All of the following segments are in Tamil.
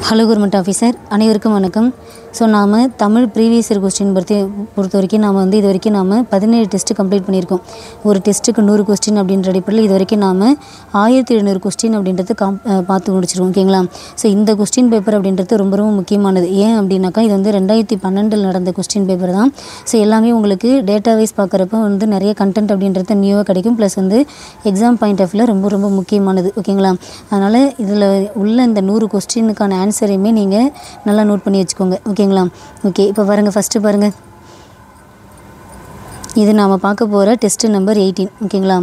ஹலோ கவர்மெண்ட் ஆஃபீஸர் அனைவருக்கும் வணக்கம். ஸோ நாம் தமிழ் ப்ரீவியஸ் இயர் கொஸ்டின் பொறுத்த வரைக்கும் நாம் இது வரைக்கும் நாம் 17 டெஸ்ட்டு கம்ப்ளீட் பண்ணியிருக்கோம். ஒரு டெஸ்ட்டுக்கு 100 கொஸ்டின் அப்படின்ற அடிப்படையில் இது வரைக்கும் நாம் 1700 கொஸ்டின் அப்படின்றது பார்த்து முடிச்சிருக்கோம். ஓகேங்களா? ஸோ இந்த கொஸ்டின் பேப்பர் அப்படின்றது ரொம்ப ரொம்ப முக்கியமானது. ஏன் அப்படின்னாக்கா இது 2012 நடந்த கொஸ்டின் பேப்பர் தான். ஸோ எல்லாமே உங்களுக்கு டேட்டா வைஸ் பார்க்குறப்ப நிறைய கண்டென்ட் அப்படின்றது நியூவாக கிடைக்கும். ப்ளஸ் எக்ஸாம் பாயிண்ட் ஆஃப் வியூவில் ரொம்ப ரொம்ப முக்கியமானது. ஓகேங்களா? அதனால் இதில் உள்ள இந்த 100 கொஸ்டினுக்கான ஆன்சரையுமே நீங்கள் நல்லா நோட் பண்ணி வச்சுக்கோங்க. ஓகேங்களா? ஓகே, இப்போ பாருங்கள், ஃபஸ்ட்டு பாருங்கள், இது நாம் பார்க்க போகிற டெஸ்ட்டு நம்பர் 18. ஓகேங்களா?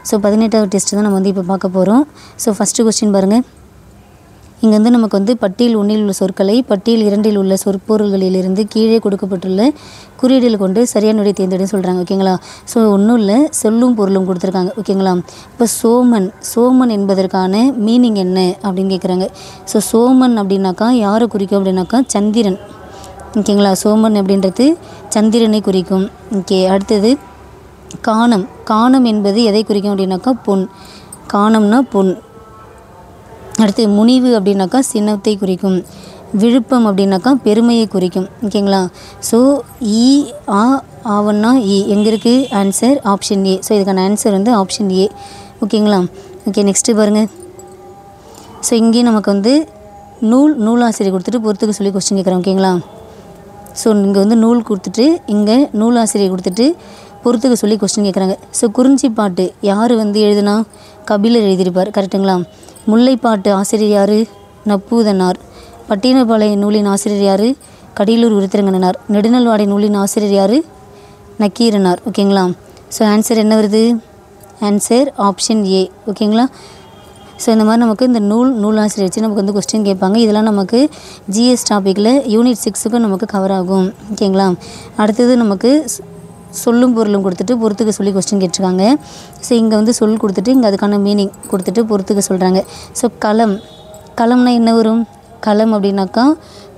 ஸோ 18வது டெஸ்ட்டு தான் நம்ம இப்போ பார்க்க போகிறோம். ஸோ ஃபஸ்ட்டு கொஸ்டின் பாருங்கள். இங்கே நமக்கு பட்டியல் 1 உள்ள சொற்களை பட்டியல் 2 உள்ள சொற்பொருள்களிலிருந்து கீழே கொடுக்கப்பட்டுள்ள குறியீடுகள் கொண்டு சரியான விடை தேர்ந்தெடுன்னு சொல்கிறாங்க. ஓகேங்களா? ஸோ ஒன்றும் இல்லை, சொல்லும் பொருளும் கொடுத்துருக்காங்க. ஓகேங்களா? இப்போ சோமன் என்பதற்கான மீனிங் என்ன அப்படின்னு கேட்குறாங்க. ஸோ சோமன் அப்படின்னாக்கா யாரை குறிக்கும் அப்படின்னாக்கா சந்திரன். ஓகேங்களா? சோமன் அப்படின்றது சந்திரனை குறிக்கும். ஓகே, அடுத்தது காணம் என்பது எதை குறிக்கும் அப்படின்னாக்கா பொன். காணம்னா பொன். அடுத்து முனிவு அப்படின்னாக்கா சின்னத்தை குறிக்கும். விழுப்பம் அப்படின்னாக்கா பெருமையை குறிக்கும். ஓகேங்களா? ஸோ ஆவன்னா எங்கே இருக்குது ஆன்சர்? Option A. ஸோ இதுக்கான ஆன்சர் ஆப்ஷன் ஏ. ஓகேங்களா? ஓகே, நெக்ஸ்ட்டு பாருங்கள். ஸோ இங்கே நமக்கு நூலாசிரியர் கொடுத்துட்டு பொறுத்துக்க சொல்லி கொஸ்டின் கேட்குறேன். ஓகேங்களா? ஸோ இங்கே நூல் கொடுத்துட்டு இங்கே நூலாசிரியர் கொடுத்துட்டு பொறுத்துக்க சொல்லி கொஸ்டின் கேட்குறாங்க. ஸோ குறிஞ்சிப்பாட்டு யார் எழுதுனா? கபிலர் எழுதியிருப்பார். கரெக்டுங்களா? முல்லைப்பாட்டு ஆசிரியர் யார்? நப்பூதனார். பட்டினப்பாளைய நூலின் ஆசிரியர் யார்? கடியலூர் உருத்திரங்கனார். நெடுநல்வாடை நூலின் ஆசிரியர் யார்? நக்கீரனார். ஓகேங்களா? ஸோ ஆன்சர் என்ன வருது? Answer option A. ஓகேங்களா? ஸோ இந்த மாதிரி நமக்கு இந்த நூலாசிரியர் வச்சு நமக்கு கொஸ்டின் கேட்பாங்க. இதெல்லாம் நமக்கு ஜிஎஸ் டாப்பிக்கில் யூனிட் 6க்கும் நமக்கு கவர் ஆகும். ஓகேங்களா? அடுத்தது நமக்கு சொல்லும் பொருளும் கொடுத்துட்டு பொறுத்துக்க சொல்லி கொஸ்டின் கேட்டிருக்காங்க. ஸோ இங்கே சொல் கொடுத்துட்டு இங்கே அதுக்கான மீனிங் கொடுத்துட்டு பொறுத்துக்க சொல்கிறாங்க. ஸோ களம்னா என்ன வரும்? களம் அப்படின்னாக்கா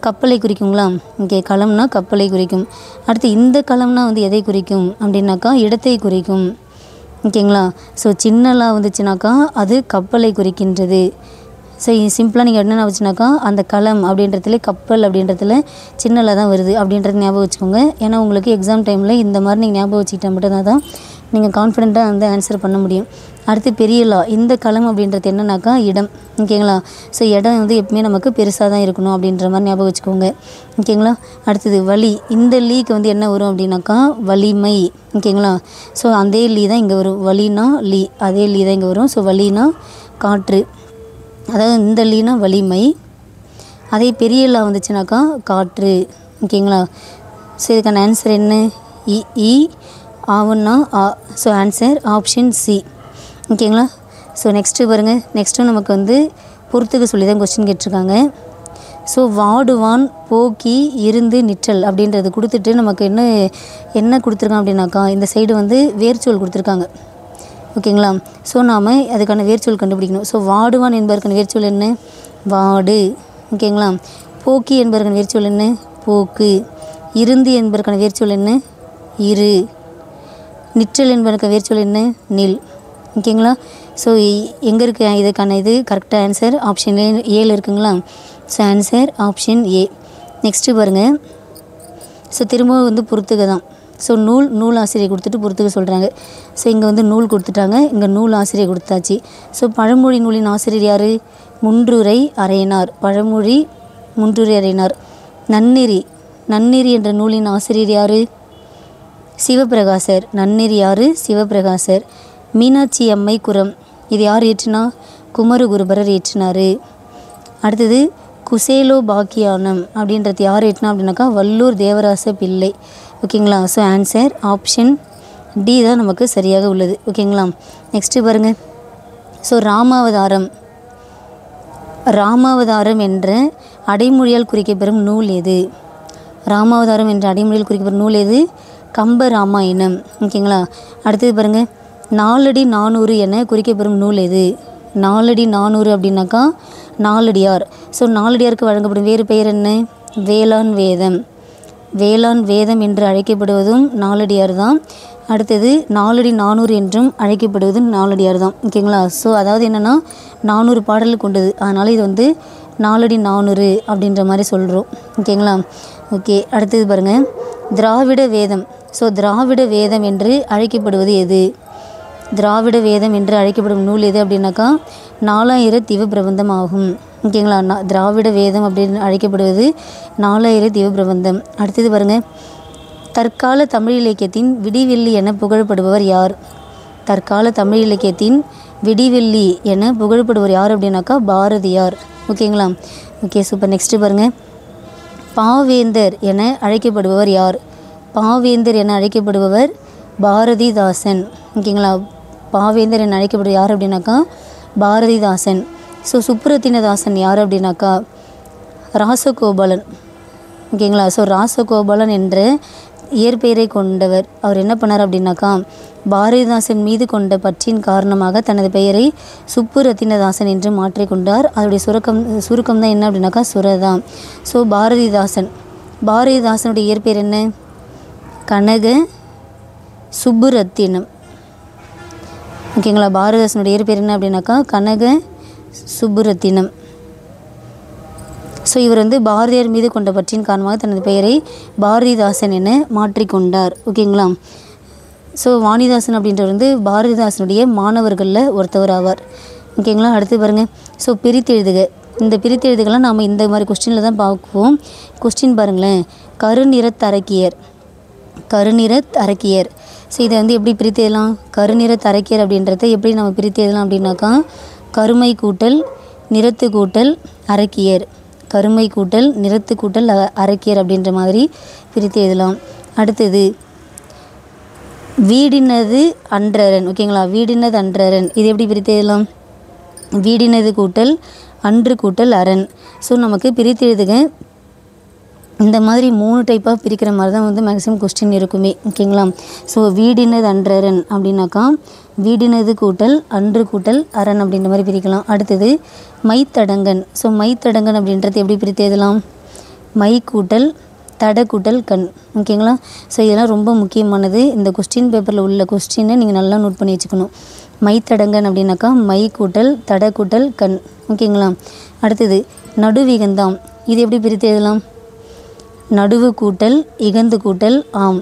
கப்பலை குறிக்குங்களா? ஓகே, களம்னா கப்பலை குறிக்கும். அடுத்து இந்த களம்னா எதை குறிக்கும் அப்படின்னாக்கா இடத்தை குறிக்கும். ஓகேங்களா? ஸோ சின்னலா வந்துச்சுனாக்கா அது கப்பலை குறிக்கின்றது. ஸோ சிம்பிளாக நீங்கள் என்ன வச்சுனாக்கா அந்த களம் அப்படின்றதுல கப்பல் அப்படின்றதுல சின்னலாக தான் வருது அப்படின்றது ஞாபகம் வச்சுக்கோங்க. ஏன்னா உங்களுக்கு எக்ஸாம் டைமில் இந்த மாதிரி நீங்கள் ஞாபகம் வச்சுக்கிட்டா மட்டும்தான் தான் நீங்கள் கான்ஃபிடெண்ட்டாக ஆன்சர் பண்ண முடியும். அடுத்து பெரியலா, இந்த களம் அப்படின்றது என்னன்னாக்கா இடம். ஓகேங்களா? ஸோ இடம் எப்பவுமே நமக்கு பெருசாக தான் இருக்கணும் அப்படின்ற மாதிரி ஞாபகம் வச்சுக்கோங்க. ஓகேங்களா? அடுத்தது வலி, இந்த லீக்கு என்ன வரும் அப்படின்னாக்கா வலிமை. ஓகேங்களா? ஸோ அதே லீ தான் இங்கே வரும். வலினா லீ, அதே லீ தான் இங்கே வரும். ஸோ வலினா காற்று, அதாவது இந்த லீனா வலிமை. அதே பெரிய லா வந்துச்சுனாக்கா காற்று. ஓகேங்களா? ஸோ இதுக்கான ஆன்சர் என்ன? ஆவன்னா ஆ. So answer option C. ஓகேங்களா? ஸோ நெக்ஸ்ட்டு பாருங்கள். நெக்ஸ்ட்டு நமக்கு பொறுத்துக்க சொல்லி தான் கொஸ்டின் கேட்டிருக்காங்க. ஸோ வாடுவான் போக்கி இருந்து நிற்றல் அப்படின்றது கொடுத்துட்டு நமக்கு என்ன கொடுத்துருக்காங்க அப்படின்னாக்கா இந்த சைடு வேர்ச்சொல் கொடுத்துருக்காங்க. ஓகேங்களா? ஸோ நாம் அதுக்கான வேர்ச்சொல் கண்டுபிடிக்கணும். ஸோ வாடுவான் என்பதற்கான வேர்ச்சொல் என்ன? வாடு. ஓகேங்களா? போக்கி என்பதற்கான வேர்ச்சொல் என்ன? போக்கு. இருந்து என்பதற்கான வேர்ச்சொல் என்ன? இரு. நிற்றல் என்பதற்கான வேர்ச்சொல் என்ன? நில். ஓகேங்களா? ஸோ எங்கே இருக்குது இதுக்கான கரெக்டாக ஆன்சர்? ஆப்ஷன் ஏல இருக்குங்களா? So answer option A. Next பாருங்கள். ஸோ திரும்ப பொறுத்துக்க தான். ஸோ நூல் ஆசிரியர் கொடுத்துட்டு பொறுத்துக்க சொல்கிறாங்க. ஸோ இங்கே நூல் கொடுத்துட்டாங்க, இங்கே நூல் ஆசிரியர் கொடுத்தாச்சு. ஸோ பழமொழி நூலின் ஆசிரியர் யார்? முன்றுரை அறையினார். பழமொழி முன்றுரை அறையினார். நன்னெறி என்ற நூலின் ஆசிரியர் யார்? சிவபிரகாசர். நன்னெறி யார்? சிவபிரகாசர். மீனாட்சி அம்மை குரம், இது யார் ஏற்றினா? குமரகுருபரர் ஏற்றினார். அடுத்தது குசேலோ பாக்கியானம் அப்படின்றது யார் ஏற்றினா அப்படின்னாக்கா வல்லூர் தேவராச பிள்ளை. ஓகேங்களா? ஸோ ஆன்சர் ஆப்ஷன் டி தான் நமக்கு சரியாக உள்ளது. ஓகேங்களா? நெக்ஸ்ட்டு பாருங்கள். ஸோ ராமாவதாரம் என்ற அடைமொழியால் குறிக்கப்பெறும் நூல் எது? ராமாவதாரம் என்ற அடைமொழியால் குறிக்கப்பெறும் நூல் எது? கம்ப ராமாயணம். ஓகேங்களா? அடுத்தது பாருங்கள். 4 அடி 400 என குறிக்கப்பெறும் நூல் எது? 4 அடி 400 அப்படின்னாக்கா நாலடியார். ஸோ நாலடியாருக்கு வழங்கப்படும் வேறு பெயர் என்ன? வேளாண் வேதம் என்று அழைக்கப்படுவதும் நாலடியார் தான். அடுத்தது 4 அடி 400 என்றும் அழைக்கப்படுவது நாலடியார் தான். ஓகேங்களா? ஸோ அதாவது என்னென்னா 400 பாடல்கள் கொண்டது. அதனால் இது 4 அடி 400 அப்படின்ற மாதிரி சொல்கிறோம். ஓகேங்களா? ஓகே, அடுத்தது பாருங்கள், திராவிட வேதம். ஸோ திராவிட வேதம் என்று அழைக்கப்படுவது எது? திராவிட வேதம் என்று அழைக்கப்படும் நூல் எது அப்படின்னாக்கா 4000 திவ்யப்பிரபந்தம் ஆகும். ஓகேங்களா? திராவிட வேதம் அப்படின்னு அழைக்கப்படுவது 4000 திவ்யப்பிரபந்தம். அடுத்தது பாருங்கள், தற்கால தமிழ் இலக்கியத்தின் விடிவெள்ளி என புகழப்படுபவர் யார்? தற்கால தமிழ் இலக்கியத்தின் விடிவெள்ளி என புகழப்படுபவர் யார் அப்படின்னாக்கா பாரதியார். ஓகேங்களா? Okay, super. நெக்ஸ்ட்டு பாருங்கள், பாவேந்தர் என அழைக்கப்படுபவர் யார்? பாவேந்தர் என அழைக்கப்படுபவர் பாரதிதாசன். ஓகேங்களா? பாவேந்தர் என அழைக்கப்படுவது யார் அப்படின்னாக்கா பாரதிதாசன். ஸோ சுப்புரத்தினதாசன் யார் அப்படின்னாக்கா ராசகோபாலன். ஓகேங்களா? ஸோ ராசகோபாலன் என்ற இயற்பெயரை கொண்டவர். அவர் என்ன பண்ணார் அப்படின்னாக்கா பாரதிதாசன் மீது கொண்ட பற்றின் காரணமாக தனது பெயரை சுப்புரத்தினதாசன் என்று மாற்றிக்கொண்டார். அதோடைய சுருக்கம் தான் என்ன அப்படின்னாக்கா சுரதா. ஸோ பாரதிதாசனுடைய இயற்பெயர் என்ன? கனக சுப்புரத்தினம். ஓகேங்களா? பாரதிதாசனுடைய இயற்பெயர் என்ன அப்படின்னாக்கா கனக சுப்புரத்தினம். ஸோ இவர் வந்து பாரதியார் மீது கொண்ட பற்றின் காரணமாக தனது பெயரை பாரதிதாசன் என மாற்றிக்கொண்டார். ஓகேங்களா? ஸோ வாணிதாசன் அப்படின்றவர் வந்து பாரதிதாசனுடைய மாணவர்களில் ஒருத்தவர் ஆவார். ஓகேங்களா? அடுத்து பாருங்கள், ஸோ பிரித்தெழுதுக. இந்த பிரித்தெழுதுகள்லாம் நாம் இந்த மாதிரி கொஸ்டினில் தான் பார்க்குவோம். கொஸ்டின் பாருங்களேன், கருநிறத்தரக்கியர். ஸோ இதை வந்து எப்படி பிரித்தெழுதலாம்? கருநிறத்தரக்கியர் அப்படின்றத எப்படி நம்ம பிரித்தெழுதலாம் அப்படின்னாக்கா கருமை கூட்டல் நிறத்து கூட்டல் அரக்கியர். கருமை கூட்டல் நிறத்து கூட்டல் அரக்கியர் அப்படின்ற மாதிரி பிரித்து எழுதலாம். அடுத்தது வீடினது அன்றரன். ஓகேங்களா? வீடினது அன்றரன், இது எப்படி பிரித்து எழுதலாம்? வீடினது கூட்டல் அன்று கூட்டல் அரண். ஸோ நமக்கு பிரித்து எழுதுக இந்த மாதிரி 3 டைப்பாக பிரிக்கிற மாதிரி தான் வந்து மேக்ஸிமம் கொஸ்டின் இருக்குமே. ஓகேங்களா? ஸோ வீடினது அன்றரன் அப்படின்னாக்கா வீடினது கூட்டல் அன்று கூட்டல் அரண் அப்படின்ற மாதிரி பிரிக்கலாம். அடுத்தது மைத்தடங்கன். ஸோ மைத்தடங்கன் அப்படின்றது எப்படி பிரித்து எழுதலாம்? மை கூட்டல் தட கூட்டல் கண். ஓகேங்களா? ஸோ இதெல்லாம் ரொம்ப முக்கியமானது. இந்த கொஸ்டின் பேப்பரில் உள்ள கொஸ்டினை நீங்கள் நல்லா நோட் பண்ணி வச்சுக்கணும். மைத்தடங்கன் அப்படின்னாக்கா மை கூட்டல் தட கூட்டல் கண். ஓகேங்களா? அடுத்தது நடுவிகந்தாம். இது எப்படி பிரித்து எழுதலாம்? நடுவு கூட்டல் இகந்து கூட்டல் ஆம்.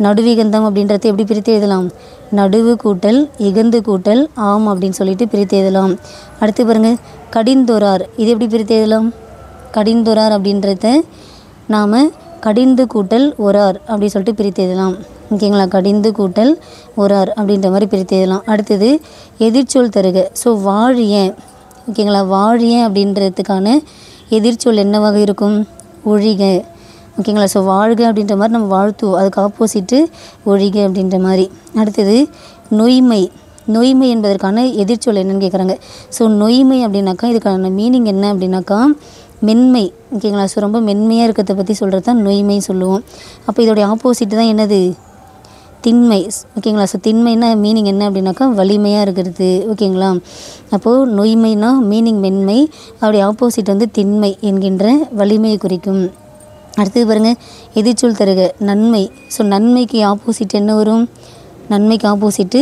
நடுவிகந்தம் அப்படின்றத எப்படி பிரித்து எழுதலாம்? நடுவு கூட்டல் இகந்து கூட்டல் ஆம் அப்படின்னு சொல்லிட்டு பிரித்து எழுதலாம். அடுத்து பாருங்கள், கடிந்தொரார். இது எப்படி பிரித்து எழுதலாம்? கடிந்தொரார் அப்படின்றத நாம் கடிந்து கூட்டல் ஒரார் அப்படி சொல்லிட்டு பிரித்து எழுதலாம். ஓகேங்களா? கடிந்து கூட்டல் ஒரார் அப்படின்ற மாதிரி பிரித்து எழுதலாம். அடுத்தது எதிர்ச்சொல் தருக. ஸோ வாழிய. ஓகேங்களா? வாழிய அப்படின்றதுக்கான எதிர்ச்சொல் என்னவாக இருக்கும்? ஒழிக. ஓகேங்களா? ஸோ வாழ்க அப்படின்ற மாதிரி நம்ம வாழ்த்துவோம், அதுக்கு ஆப்போசிட்டு ஒழிக அப்படின்ற மாதிரி. அடுத்தது நொய்மை. நொய்மை என்பதற்கான எதிர்ச்சொல் என்னன்னு கேட்குறாங்க. ஸோ நொய்மை அப்படின்னாக்கா இதுக்கான மீனிங் என்ன அப்படின்னாக்கா மென்மை. ஓகேங்களா? ஸோ ரொம்ப மென்மையாக இருக்கிறத பற்றி சொல்கிறது தான் நொய்மை சொல்லுவோம். அப்போ இதோடைய ஆப்போசிட்டு தான் என்னது? திண்மை. ஓகேங்களா? ஸோ திண்மைனா மீனிங் என்ன அப்படின்னாக்கா வலிமையாக இருக்கிறது. ஓகேங்களா? அப்போது நொய்மைனா மீனிங் மென்மை, அவருடைய ஆப்போசிட் வந்து திண்மை என்கின்ற வலிமையை குறிக்கும். அடுத்தது பாருங்கள், எதிர்ச்சொல் தருக. நன்மை. ஸோ நன்மைக்கு ஆப்போசிட் என்ன வரும்? நன்மைக்கு ஆப்போசிட்டு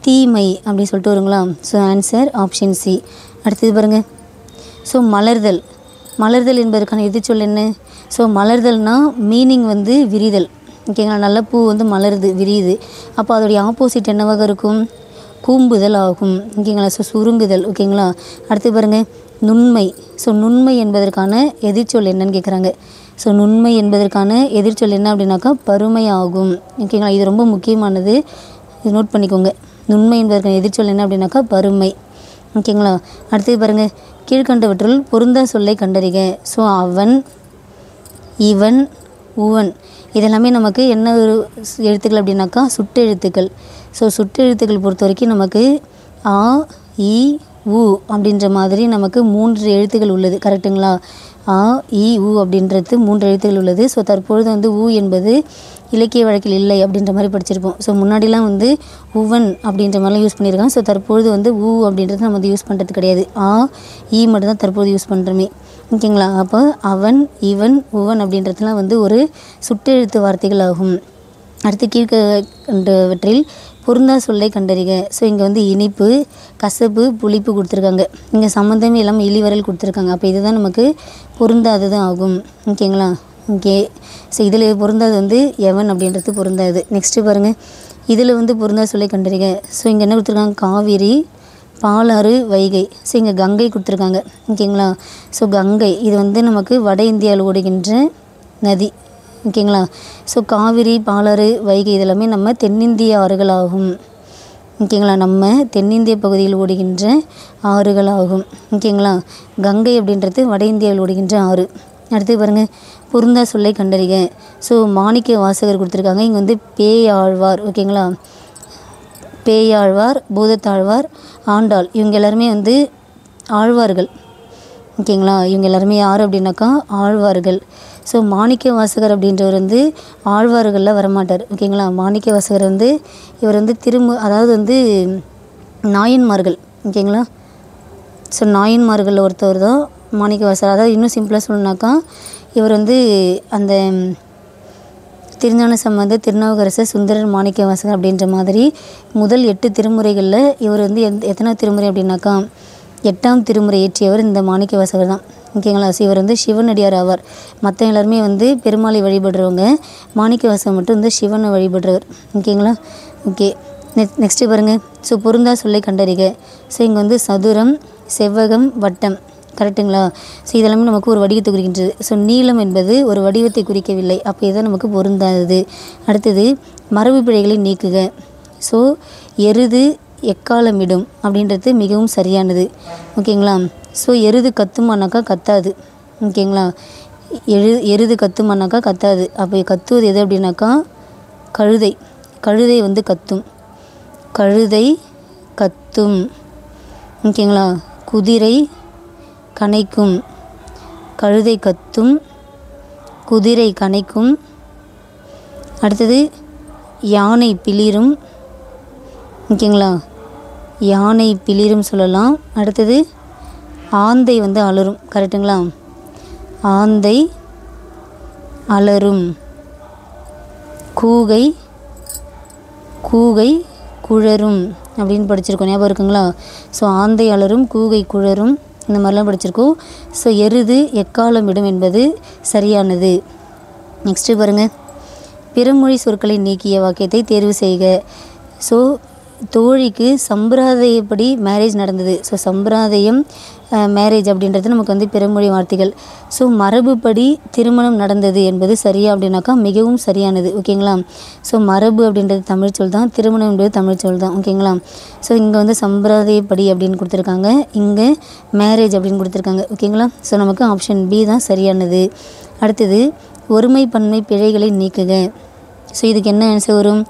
தீமை அப்படின்னு சொல்லிட்டு வருங்களா? So answer option C. அடுத்தது பாருங்கள், ஸோ மலர்தல். மலர்தல் என்பதற்கான எதிர்ச்சொல் என்ன? ஸோ மலர்தல்னால் மீனிங் வந்து விரிதல். ஓகேங்களா? நல்ல பூ வந்து மலருது, விரியுது. அப்போ அதோடைய ஆப்போசிட் என்னவாக இருக்கும்? கூம்புதல் ஆகும். ஓகேங்களா? ஸோ சுருங்குதல். ஓகேங்களா? அடுத்து பாருங்கள், நுண்மை. ஸோ நுண்மை என்பதற்கான எதிர்ச்சொல் என்னன்னு கேட்குறாங்க. ஸோ நுண்மை என்பதற்கான எதிர்ச்சொல் என்ன அப்படின்னாக்கா பருமை ஆகும். ஓகேங்களா? இது ரொம்ப முக்கியமானது, இது நோட் பண்ணிக்கோங்க. நுண்மை என்பதற்கான எதிர்ச்சொல் என்ன அப்படின்னாக்கா பருமை. ஓகேங்களா? அடுத்தது பாருங்கள், கீழ்கண்டவற்றுள் பொருந்தா சொல்லை கண்டறிக. ஸோ அவன், இவன், உவன் இதெல்லாமே நமக்கு என்ன ஒரு எழுத்துக்கள் அப்படின்னாக்கா சுட்டெழுத்துக்கள். ஸோ சுட்டெழுத்துக்கள் பொறுத்த வரைக்கும் நமக்கு ஆ, இ, உ அப்படின்ற மாதிரி நமக்கு 3 எழுத்துக்கள் உள்ளது. கரெக்டுங்களா? ஆ, இ, உ அப்படின்றது 3 எழுத்துக்கள் உள்ளது. ஸோ தற்பொழுது வந்து உ என்பது இலக்கிய வழக்கில் இல்லை அப்படின்ற மாதிரி படிச்சிருப்போம். ஸோ முன்னாடிலாம் வந்து உவன் அப்படின்ற மாதிரிலாம் யூஸ் பண்ணியிருக்காங்க. ஸோ தற்பொழுது வந்து உ அப்படின்றது நம்ம வந்து யூஸ் பண்ணுறது கிடையாது. ஆ, இ மட்டும் தான் தற்போது யூஸ் பண்ணுறோமே. ஓகேங்களா? அப்போ அவன், இவன், உவன் அப்படின்றதுலாம் வந்து ஒரு சுட்டெழுத்து வார்த்தைகள் ஆகும். அடுத்து கீழ்கண்டவற்றில் பொருந்தா சொல்லை கண்டறிக. ஸோ இங்கே வந்து இனிப்பு, கசப்பு, புளிப்பு கொடுத்துருக்காங்க. இங்கே சம்மந்தமே இல்லாமல் இழிவரல் கொடுத்துருக்காங்க. அப்போ இதுதான் நமக்கு பொருந்தாதது ஆகும். ஓகேங்களா? ஓகே. ஸோ இதில் பொருந்தாது வந்து எவன் அப்படின்றது பொருந்தாது. நெக்ஸ்ட்டு பாருங்கள், இதில் வந்து பொருந்தா சொல்லை கண்டறிக. ஸோ இங்கே என்ன கொடுத்துருக்காங்க? காவிரி, பாலாறு, வைகை. ஸோ இங்கே கங்கை கொடுத்துருக்காங்க. ஓகேங்களா? ஸோ கங்கை இது வந்து நமக்கு வட இந்தியாவில் ஓடுகின்ற நதி. ஓகேங்களா? ஸோ காவிரி, பாலாறு, வைகை இதெல்லாமே நம்ம தென்னிந்திய ஆறுகளாகும். ஓகேங்களா? நம்ம தென்னிந்திய பகுதியில் ஓடுகின்ற ஆறுகளாகும். ஓகேங்களா? கங்கை அப்படின்றது வட இந்தியாவில் ஓடுகின்ற ஆறு. அடுத்து பாருங்கள், பொருந்தா சொல்லை கண்டறிக. ஸோ மாணிக்க வாசகர் கொடுத்துருக்காங்க. இங்கே வந்து பேயாழ்வார். ஓகேங்களா? பேயாழ்வார், பூதத்தாழ்வார், ஆண்டாள் இவங்க எல்லாருமே வந்து ஆழ்வார்கள். ஓகேங்களா? இவங்க எல்லாருமே யார் அப்படின்னாக்கா ஆழ்வார்கள். ஸோ மாணிக்க வாசகர் அப்படின்றவர் வந்து ஆழ்வார்களில் வரமாட்டார். ஓகேங்களா? மாணிக்க வாசகர் வந்து இவர் வந்து அதாவது வந்து நாயன்மார்கள். ஓகேங்களா? ஸோ நாயன்மார்களில் ஒருத்தவர் தான் மாணிக்க வாசகர். அதாவது இன்னும் சிம்பிளாக சொல்லணுனாக்கா இவர் வந்து அந்த திருஞான சம்பந்தர், திருநாவுக்கரசர், சுந்தரர், மாணிக்க வாசகர் அப்படின்ற மாதிரி முதல் 8 திருமுறைகளில் இவர் வந்து எத்தனை திருமுறை அப்படின்னாக்கா 8ஆம் திருமுறை இயற்றியவர் இந்த மாணிக்க வாசகர் தான். ஓகேங்களா? ஸோ இவர் வந்து சிவனடியார் ஆவார். மற்ற எல்லாருமே வந்து பெருமாளை வழிபடுறவங்க, மாணிக்க வாசகர் மட்டும் வந்து சிவனை வழிபடுறவர். ஓகேங்களா? ஓகே. நெக்ஸ்ட்டு பாருங்கள், ஸோ பொருந்தா சொல்லை கண்டறிக. ஸோ இங்கே வந்து சதுரம், செவ்வகம், வட்டம். கரெக்டுங்களா? ஸோ இதெல்லாமே நமக்கு ஒரு வடிவத்தை குறிக்கின்றது. ஸோ நீளம் என்பது ஒரு வடிவத்தை குறிக்கவில்லை. அப்போ இதை நமக்கு பொருந்தாதது. அடுத்தது மரபு பிழைகளை நீக்குக. ஸோ எருது எக்காலமிடும் அப்படின்றது மிகவும் சரியானது. ஓகேங்களா? ஸோ எருது கத்துமானாக்கா கத்தாது. ஓகேங்களா? எருது கத்துமானாக்கா கத்தாது. அப்போ கத்துவது எது அப்படின்னாக்கா கழுதை. கழுதை வந்து கத்தும். கழுதை கத்தும். ஓகேங்களா? குதிரை கனைக்கும். கழுதை கத்தும், குதிரை கனைக்கும். அடுத்தது யானை பிளிரும். ஓகேங்களா? யானை பிளிரும் சொல்லலாம். அடுத்தது ஆந்தை வந்து அலரும். கரெக்டுங்களா? ஆந்தை அலரும். கூகை குழரும் அப்படின்னு படிச்சிருக்கோம். ஞாபகம் இருக்குங்களா? ஸோ ஆந்தை அலரும், கூகை குழரும் இந்த மாதிரிலாம் படிச்சிருக்கோம். ஸோ எருது எக்காலமிடும் என்பது சரியானது. நெக்ஸ்ட்டு பாருங்கள், பிறமொழி சொற்களை நீக்கிய வாக்கியத்தை தேர்வு செய்க. ஸோ தோழிக்கு சம்பிரதாயப்படி மேரேஜ் நடந்தது. ஸோ சம்பிரதாயம் மேரேஜ் அப்படின்றது நமக்கு வந்து பிறமொழி வார்த்தைகள். ஸோ மரபுப்படி திருமணம் நடந்தது என்பது சரியா அப்படின்னாக்கா மிகவும் சரியானது. ஓகேங்களா? ஸோ மரபு அப்படின்றது தமிழ் சொல் தான், திருமணம் என்பது தமிழ் சொல் தான். ஓகேங்களா? ஸோ இங்கே வந்து சம்பிரதாயப்படி அப்படின்னு கொடுத்துருக்காங்க, இங்கே மேரேஜ் அப்படின்னு கொடுத்துருக்காங்க. ஓகேங்களா? ஸோ நமக்கு ஆப்ஷன் பி தான் சரியானது. அடுத்தது ஒருமை பன்மை பிழைகளை நீக்குக. ஸோ இதுக்கு என்ன ஆன்சர் வரும்?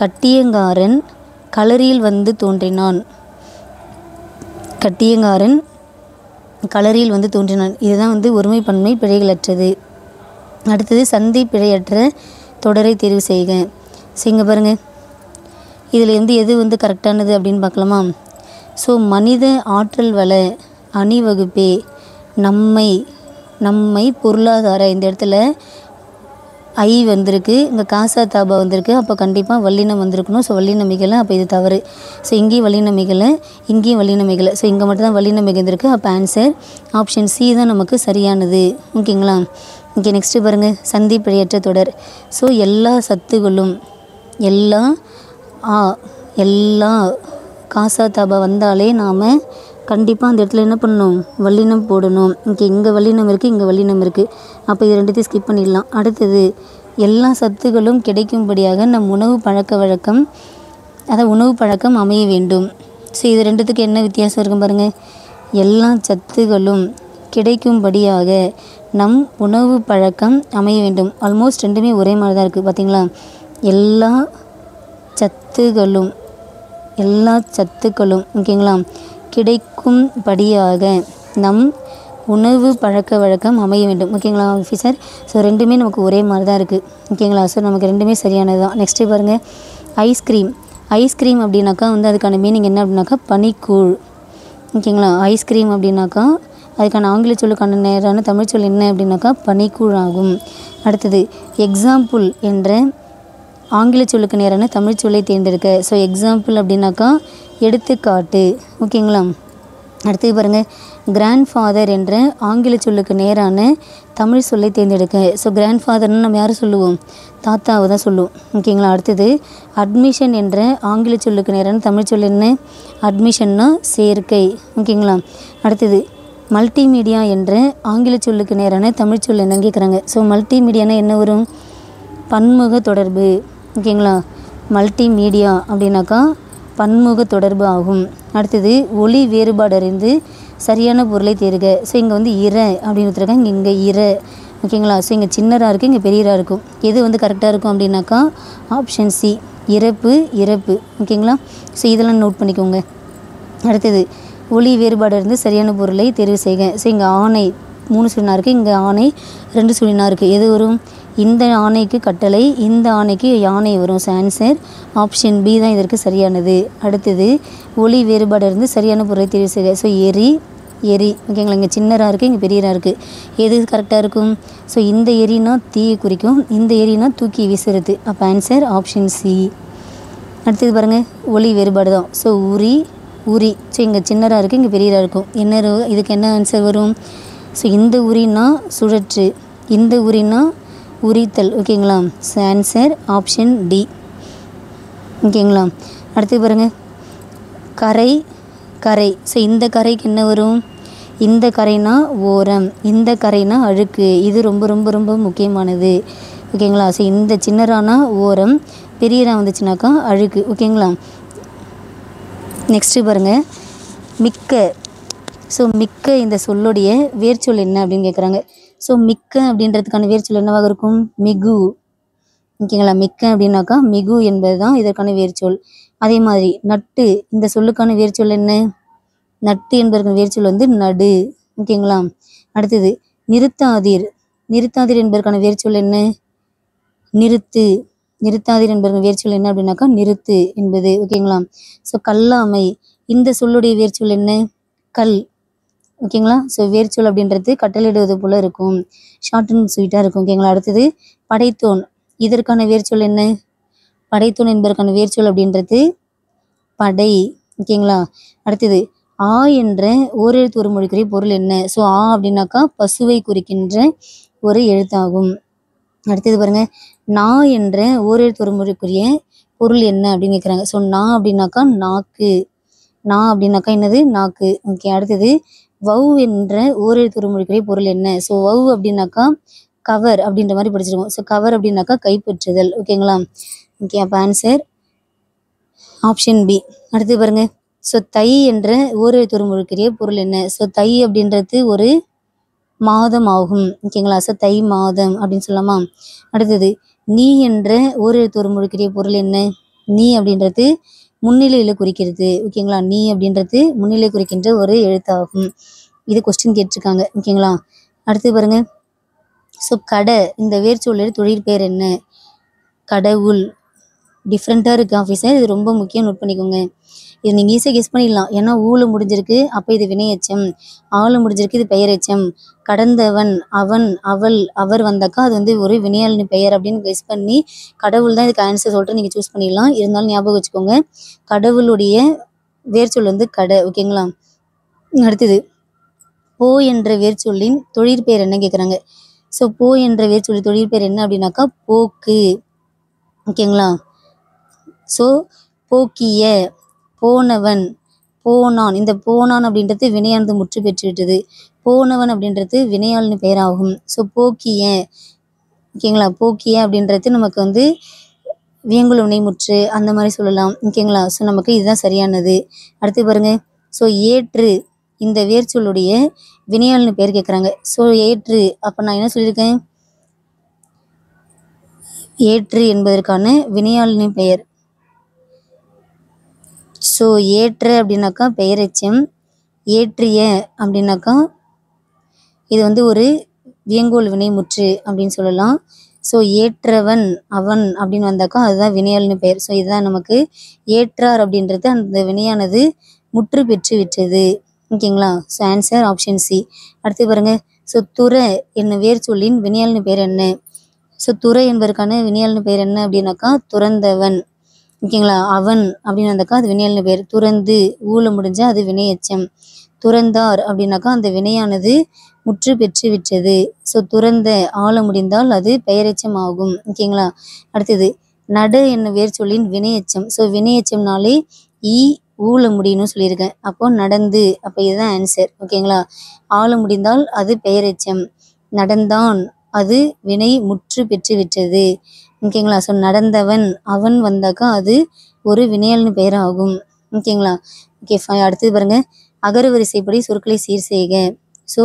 கட்டியங்காரன் களரியில் வந்து தோன்றினான். கட்டியங்காரன் களரியில் வந்து தோன்றினான். இதுதான் வந்து ஒருமை பன்மை பிழைகளற்றது. அடுத்தது சந்தி பிழையற்ற தொடரை தேர்வு செய்க. ஸோ இங்கே பாருங்கள், இதில் வந்து எது வந்து கரெக்டானது அப்படின்னு பார்க்கலாமா? ஸோ மனித ஆற்றல் வள அணிவகுப்பே நம்மை பொருளாதார, இந்த இடத்துல ஐ வந்திருக்கு, இங்கே காசா தாபா வந்திருக்கு. அப்போ கண்டிப்பாக வல்லினம் வந்திருக்கணும். ஸோ வல்லினமிகளை, அப்போ இது தவறு. ஸோ இங்கேயும் வல்லினமிகளை, இங்கேயும் வல்லினமிகளை. ஸோ இங்கே மட்டும் தான் வல்லினமிகை இருந்திருக்கு. அப்போ ஆன்சர் ஆப்ஷன் சி தான் நமக்கு சரியானது. ஓகேங்களா? ஓகே. நெக்ஸ்ட்டு பாருங்கள், சந்தி பிழையற்ற தொடர். ஸோ எல்லா சத்துகளும் எல்லா காசா தாபா வந்தாலே நாம் கண்டிப்பாக அந்த இடத்துல என்ன பண்ணணும்? வல்லினம் போடணும். இங்கே வல்லினம் இருக்குது, இங்கே வல்லினம் இருக்குது. அப்போ இது ரெண்டுத்தையும் ஸ்கிப் பண்ணிடலாம். அடுத்தது எல்லா சத்துகளும் கிடைக்கும்படியாக நம் உணவு பழக்கம் அமைய வேண்டும். ஸோ இது ரெண்டுத்துக்கு என்ன வித்தியாசம் இருக்கும் பாருங்கள். எல்லா சத்துகளும் கிடைக்கும்படியாக நம் உணவு பழக்கம் அமைய வேண்டும். ஆல்மோஸ்ட் ரெண்டுமே ஒரே மாதிரி தான் இருக்குது. பார்த்திங்களா? எல்லா சத்துக்களும் ஓகேங்களா கிடைக்கும்படியாக நம் உணவு பழக்க வழக்கம் அமைய வேண்டும். ஓகேங்களா ஆஃபீஸர்? ஸோ ரெண்டுமே நமக்கு ஒரே மாதிரி தான் இருக்குது. ஓகேங்களா? ஸோ நமக்கு ரெண்டுமே சரியானது தான். நெக்ஸ்ட்டு பாருங்கள், ஐஸ்கிரீம் அப்படின்னாக்கா வந்து அதுக்கான மீனிங் என்ன அப்படின்னாக்கா பனிக்கூழ். ஓகேங்களா? ஐஸ்கிரீம் அப்படின்னாக்கா அதுக்கான ஆங்கில சொல்லுக்கான நேரான தமிழ் சொல் என்ன அப்படின்னாக்கா பனிக்கூழ் ஆகும். அடுத்தது எக்ஸாம்பிள் என்ற ஆங்கில சொல்லுக்கு நேரான தமிழ் சொல்லை தேர்ந்தெடுக்க. ஸோ எக்ஸாம்பிள் அப்படின்னாக்கா எடுத்துக்காட்டு. ஓகேங்களா. அடுத்தது பாருங்கள், கிராண்ட் ஃபாதர் என்ற ஆங்கில சொல்லுக்கு நேரான தமிழ் சொல்லை தேர்ந்தெடுக்க. ஸோ கிராண்ட் ஃபாதர்னு நம்ம யார் சொல்லுவோம்? தாத்தாவை தான் சொல்லுவோம். ஓகேங்களா. அடுத்தது அட்மிஷன் என்ற ஆங்கில சொல்லுக்கு நேரான தமிழ் சொல் என்ன? அட்மிஷன்னா சேர்க்கை. ஓகேங்களா. அடுத்தது மல்டிமீடியா என்ற ஆங்கில சொல்லுக்கு நேரான தமிழ் சொல் என்னன்னு கேட்குறாங்க. ஸோ மல்டிமீடியானா என்ன வரும்? பன்முக தொடர்பு. ஓகேங்களா. மல்டிமீடியா அப்படின்னாக்கா பன்முக தொடர்பு ஆகும். அடுத்தது ஒலி வேறுபாடு அறிந்து சரியான பொருளை தேர்க. ஸோ இங்கே வந்து இர அப்படின்னு கொடுத்துருக்காங்க, இங்கே இர. ஓகேங்களா. ஸோ இங்கே சின்னராக இருக்குது, இங்கே பெரியராக இருக்கும். எது வந்து கரெக்டாக இருக்கும் அப்படின்னாக்கா ஆப்ஷன் சி, இறப்பு இறப்பு. ஓகேங்களா. ஸோ இதெல்லாம் நோட் பண்ணிக்கோங்க. அடுத்தது ஒலி வேறுபாடு இருந்து சரியான பொருளை தேர்வு செய்க. ஸோ இங்கே ஆணை 3 சுழினா இருக்குது, இங்கே ஆணை 2 சுழினா இருக்குது. எது வரும்? இந்த ஆணைக்கு கட்டளை, இந்த ஆணைக்கு யானை வரும். ஸோ ஆன்சர் ஆப்ஷன் பி தான் இதற்கு சரியானது. அடுத்தது ஒலி வேறுபாடு இருந்து சரியான பொருளை தேர்வு செய்க. ஸோ எரி எரி. ஓகேங்களா. இங்கே சின்னராக இருக்குது, இங்கே பெரியராக இருக்குது. எது கரெக்டாக இருக்கும்? ஸோ இந்த எரினா தீயை குறிக்கும், இந்த எரினா தூக்கி வீசுறது. அப்போ ஆன்சர் ஆப்ஷன் சி. அடுத்தது பாருங்கள், ஒலி வேறுபாடு தான். ஸோ உரி உரி. ஸோ இங்கே சின்னராக இருக்குது, இங்கே பெரியராக இருக்கும். என்ன இதுக்கு என்ன ஆன்சர் வரும்? ஸோ இந்த உரினா சுழற்று, இந்த உரினா உரித்தல். ஓகேங்களா. So answer option D. ஓகேங்களா. அடுத்து பாருங்கள், கரை கரை. ஸோ இந்த கரைக்கு என்ன வரும்? இந்த கரைனா ஓரம், இந்த கரைனா அழுக்கு. இது ரொம்ப ரொம்ப ரொம்ப முக்கியமானது. ஓகேங்களா. ஸோ இந்த சின்னரானா ஓரம், பெரியரா வந்துச்சுனாக்கா அழுக்கு. ஓகேங்களா. நெக்ஸ்ட்டு பாருங்கள், மிக்க. ஸோ மிக்க இந்த சொல்லுடைய வேர்ச்சொல் என்ன அப்படின்னு கேட்குறாங்க. ஸோ மிக்க அப்படின்றதுக்கான வேர்ச்சொல் என்னவாக இருக்கும்? மிகு. ஓகேங்களா. மிக்க அப்படின்னாக்கா மிகு என்பது தான் இதற்கான வேர்ச்சொல். அதே மாதிரி நட்டு, இந்த சொல்லுக்கான வேர்ச்சொல் என்ன? நட்டு என்பதற்கான வேர்ச்சொல் வந்து நடு. ஓகேங்களா. அடுத்தது நிறுத்தாதீர். நிறுத்தாதீர் என்பதற்கான வேர்ச்சொல் என்ன? நிறுத்து. நிறுத்தாதீர் என்பதற்கான வேர்ச்சொல் என்ன அப்படின்னாக்கா நிறுத்து என்பது. ஓகேங்களா. ஸோ கல்லாமை, இந்த சொல்லுடைய வேர்ச்சொல் என்ன? கல். ஓகேங்களா. ஸோ வேர்ச்சொல் அப்படின்றது கட்டளையிடுவது போல் இருக்கும், ஷார்ட் அண்ட் ஸ்வீட்டாக இருக்கும். ஓகேங்களா. அடுத்தது படைத்தோன், இதற்கான வேர்ச்சொல் என்ன? படைத்தோன் என்பதற்கான வேர்ச்சொல் அப்படின்றது படை. ஓகேங்களா. அடுத்தது ஆ என்ற ஓரெழுத்து ஒரு மொழிக்குரிய பொருள் என்ன? ஸோ ஆ அப்படின்னாக்கா பசுவை குறிக்கின்ற ஒரு எழுத்தாகும். அடுத்தது பாருங்க, நா என்ற ஓரெழுத்து ஒரு மொழிக்குரிய பொருள் என்ன அப்படின்னு கேட்குறாங்க. ஸோ நா அப்படின்னாக்கா நாக்கு. நா அப்படின்னாக்கா என்னது? நாக்கு. ஓகே. அடுத்தது வவ் என்ற ஓரெழுத்து ஒரு மொழிக்குரிய பொருள் என்ன? ஸோ வவ் அப்படின்னாக்கா கவர் அப்படின்ற மாதிரி படிச்சிருக்கோம். ஸோ கவர் அப்படின்னாக்கா கைப்பற்றுதல். ஓகேங்களா. ஓகே. அப்போ ஆன்சர் ஆப்ஷன் பி. அடுத்து பாருங்க, ஸோ தை என்ற ஓரெழுத்து ஒரு மொழிக்குரிய பொருள் என்ன? ஸோ தை அப்படின்றது ஒரு மாதம் ஆகும். ஓகேங்களா. ஸோ தை மாதம் அப்படின்னு சொல்லலாமா. அடுத்தது நீ என்ற ஓரெழுத்து ஒரு மொழிக்குரிய பொருள் என்ன? நீ அப்படின்றது முன்னிலையில் குறிக்கிறது. ஓகேங்களா. நீ அப்படின்றது முன்னிலை குறிக்கின்ற ஒரு எழுத்தாகும். இது கொஸ்டின் கேட்டிருக்காங்க. ஓகேங்களா. அடுத்து பாருங்க, ஸோ கடை, இந்த வேர்ச்சொல்லில் தொழிற்பெயர் என்ன? கடவுள். டிஃப்ரெண்ட்டாக இருக்குது ஆஃபீஸர், இது ரொம்ப முக்கியம், நோட் பண்ணிக்கோங்க. இது நீங்கள் ஈஸியாக கெஸ் பண்ணிடலாம். ஏன்னா ஊழ முடிஞ்சிருக்கு, அப்போ இது வினையச்சம். ஆள முடிஞ்சிருக்கு, இது பெயரெச்சம். கடந்தவன், அவன், அவள், அவர் வந்தாக்கா அது வந்து ஒரு வினையாளினி பெயர் அப்படின்னு கெஸ் பண்ணி கடவுள் தான் இதுக்கு ஆன்சர் சொல்லிட்டு நீங்கள் சூஸ் பண்ணிடலாம். இருந்தாலும் ஞாபகம் வச்சுக்கோங்க, கடவுளுடைய வேர்ச்சொல் வந்து கடை. ஓகேங்களா. அடுத்தது போ என்ற வேர்ச்சொல்லின் தொழிற்பெயர் என்ன கேட்குறாங்க. ஸோ போ என்ற வேர்ச்சொல்லி தொழிற்பெயர் என்ன அப்படின்னாக்கா போக்கு. ஓகேங்களா. ஸோ போக்கிய, போனவன், போனான். இந்த போனான் அப்படின்றது வினையானது முற்று பெற்று விட்டது. போனவன் அப்படின்றது வினையாளினி பெயராகும். ஸோ போக்கிய. ஓகேங்களா. போக்கிய அப்படின்றது நமக்கு வந்து வியங்குல வினை முற்று அந்த மாதிரி சொல்லலாம். ஓகேங்களா. ஸோ நமக்கு இதுதான் சரியானது. அடுத்து பாருங்க, ஸோ ஏற்று, இந்த வேர்ச்சொல்லுடைய வினையாளினி பெயர் கேட்குறாங்க. ஸோ ஏற்று, அப்போ நான் என்ன சொல்லியிருக்கேன்? ஏற்று என்பதற்கான வினையாளினி பெயர். ஸோ ஏற்ற அப்படின்னாக்கா பெயரெச்சம், ஏற்றிய அப்படின்னாக்கா இது வந்து ஒரு வியங்கோல் வினை முற்று அப்படின்னு சொல்லலாம். ஸோ ஏற்றவன், அவன் அப்படின்னு வந்தாக்கா அதுதான் வினையாளினி பெயர். ஸோ இதுதான் நமக்கு ஏற்றார் அப்படின்றது அந்த வினையானது முற்று பெற்று விட்டது. ஓகேங்களா. So answer option C. அடுத்து பாருங்க, ஸோ துறை என்ன வேர்ச்சொல்லின் வினையாளினி பெயர் என்ன? ஸோ துறை என்பதற்கான வினையாளர் பெயர் என்ன அப்படின்னாக்கா துறந்தவன். ஓகேங்களா, அவன் அப்படின்னு வந்தாக்கா அது வினையாளர் பெயர். துறந்து ஊழ முடிஞ்சா அது வினையெச்சம். துறந்தார் அப்படின்னாக்கா அந்த வினையானது முற்று பெற்று விட்டது. ஸோ துறந்த ஆள முடிந்தால் அது பெயரெச்சம் ஆகும். ஓகேங்களா, அடுத்தது நட என்ன வேர் சொல்லின் வினையெச்சம். ஸோ வினையெச்சம்னாலே ஈ ஊழ முடியும்னு சொல்லியிருக்கேன். அப்போ நடந்து, அப்போ இதுதான் ஆன்சர். ஓகேங்களா, ஆள முடிந்தால் அது பெயரெச்சம். நடந்தான் அது வினை முற்று பெற்று விட்டது. ஓகேங்களா, ஸோ நடந்தவன் அவன் வந்தாக்கா அது ஒரு வினையாளர் பெயர் ஆகும். ஓகேங்களா, ஓகே ஃபைன். அடுத்தது பாருங்க, அகர வரிசைப்படி சொற்களை சீர் செய்க. ஸோ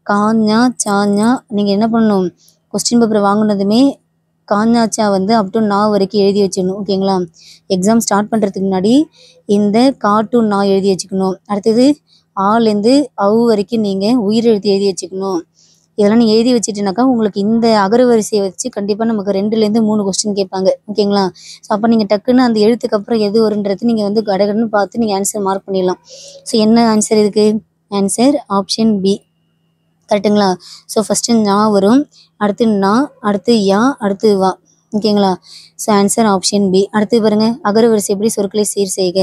காஞா சாஞா நீங்கள் என்ன பண்ணணும், கொஸ்டின் பேப்பர் வாங்கினதுமே காஞாச்சா வந்து அப் டு நா வரைக்கும் எழுதி வச்சிடணும். ஓகேங்களா, எக்ஸாம் ஸ்டார்ட் பண்ணுறதுக்கு முன்னாடி இந்த கா டு நா எழுதி வச்சுக்கணும். அடுத்தது ஆலேருந்து அவு வரைக்கும் நீங்கள் உயிரெழுத்து எழுதி வச்சுக்கணும். இதெல்லாம் நீங்கள் எழுதி வச்சுட்டுனாக்கா உங்களுக்கு இந்த அகர வரிசையை வச்சு கண்டிப்பாக நமக்கு 2லேருந்து 3 கொஸ்டின் கேட்பாங்க. ஓகேங்களா, ஸோ அப்போ நீங்கள் டக்குன்னு அந்த எழுத்துக்கு அப்புறம் எது வருன்றது நீங்கள் வந்து கடகடன்னு பார்த்து நீங்கள் ஆன்சர் மார்க் பண்ணிடலாம். ஸோ என்ன ஆன்சர் இதுக்கு? Answer option B. கரெக்டுங்களா? ஸோ ஃபஸ்ட்டு நா வரும், அடுத்து நா, அடுத்து யா, அடுத்து வா. ஓகேங்களா, ஸோ ஆன்சர் ஆப்ஷன் பி. அடுத்து பாருங்க, அகர வரிசை எப்படி சொற்களை சீர் செய்க.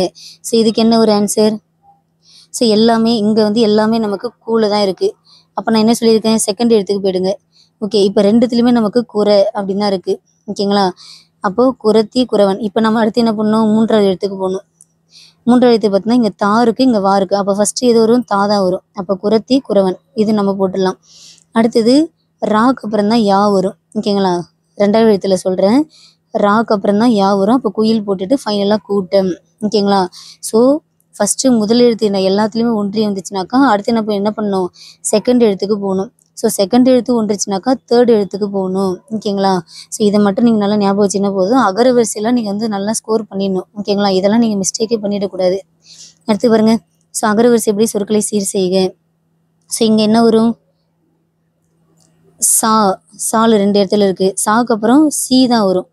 ஸோ இதுக்கு என்ன ஒரு ஆன்சர்? ஸோ எல்லாமே இங்கே வந்து எல்லாமே நமக்கு கூல தான் இருக்குது. அப்போ நான் என்ன சொல்லியிருக்கேன், செகண்ட் எழுத்துக்கு போயிடுங்க. ஓகே, இப்போ ரெண்டுத்துலையுமே நமக்கு குறை அப்படின்னு தான் இருக்குது. ஓகேங்களா, அப்போது குறத்தி குறவன். இப்போ நம்ம அடுத்து என்ன பண்ணணும், 3வது எழுத்துக்கு போகணும். 3வது எழுத்து பார்த்தீங்கன்னா இங்கே தா இருக்குது, இங்கே வா இருக்குது. அப்போ ஃபஸ்ட்டு எது வரும், தா தான் வரும். அப்போ குறத்தி குறவன் இது நம்ம போட்டுடலாம். அடுத்தது ராக்கு அப்புறம் தான் யா வரும். ஓகேங்களா, 2வது எழுத்துல சொல்கிறேன், ராக்கு அப்புறம் தான் யா வரும். அப்போ குயில் போட்டுட்டு ஃபைனலாக கூட்டம். ஓகேங்களா, ஸோ ஃபஸ்ட்டு முதல் எழுத்து எல்லாத்துலேயுமே ஒன்றி வந்துச்சுனாக்கா அடுத்து என்ன பண்ணணும், செகண்ட் எழுத்துக்கு போகணும். ஸோ செகண்ட் எழுத்து ஒன்றுச்சுனாக்கா தேர்ட் எழுத்துக்கு போகணும். ஓகேங்களா, ஸோ இதை மட்டும் நீங்கள் நல்லா ஞாபகம் வச்சுன்னா போதும். அகர வரிசையெல்லாம் நீங்கள் வந்து நல்லா ஸ்கோர் பண்ணிடணும். ஓகேங்களா, இதெல்லாம் நீங்கள் மிஸ்டேக்கே பண்ணிடக்கூடாது. அடுத்து பாருங்கள், ஸோ அகர வரிசை எப்படி சொற்களை சீர் செய்க. ஸோ இங்கே என்ன வரும், சா, சால் 2 இடத்துல இருக்குது. சாக்கு அப்புறம் சி தான் வரும்.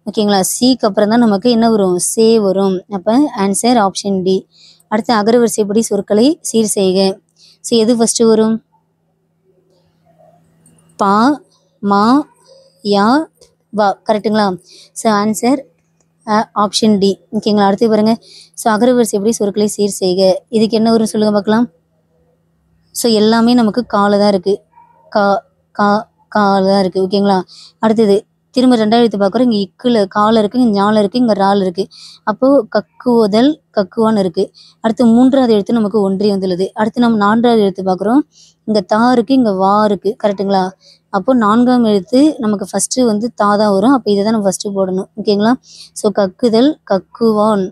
ஓகேங்களா, சிக்கு அப்புறம் தான் நமக்கு என்ன வரும், சே வரும். அப்போ ஆன்சர் ஆப்ஷன் டி. அடுத்து அகர வரிசைப்படி சொற்களை சீர் செய்க. ஸோ எது ஃபஸ்ட்டு வரும், பா, மா, யா, வா. கரெக்டுங்களா, ஸோ ஆன்சர் ஆப்ஷன் டி. ஓகேங்களா, அடுத்து பாருங்கள், ஸோ அகர வரிசைப்படி சொற்களை சீர் செய்க. இதுக்கு என்ன வரும் சொல்லுங்கள் பார்க்கலாம். ஸோ எல்லாமே நமக்கு கால தான் இருக்குது, கா கா கால தான் இருக்குது. ஓகேங்களா, அடுத்தது திரும்ப 2வது எழுத்து பார்க்குறோம். இங்கே இக்கில் கால இருக்குது, இங்கே ஞால இருக்குது, இங்கே ரால் இருக்குது. அப்போது கக்குவதல் கக்குவான்னு இருக்குது. அடுத்து 3வது எழுத்து நமக்கு ஒன்றி வந்துள்ளது. அடுத்து நம்ம 4வது எழுத்து பார்க்குறோம். இங்கே தா இருக்குது, இங்கே வா இருக்குது. கரெக்டுங்களா, அப்போது 4ஆம் எழுத்து நமக்கு ஃபஸ்ட்டு வந்து தா தான் வரும். அப்போ இதை தான் நம்ம ஃபஸ்ட்டு போடணும். ஓகேங்களா, ஸோ கக்குதல் கக்குவான்,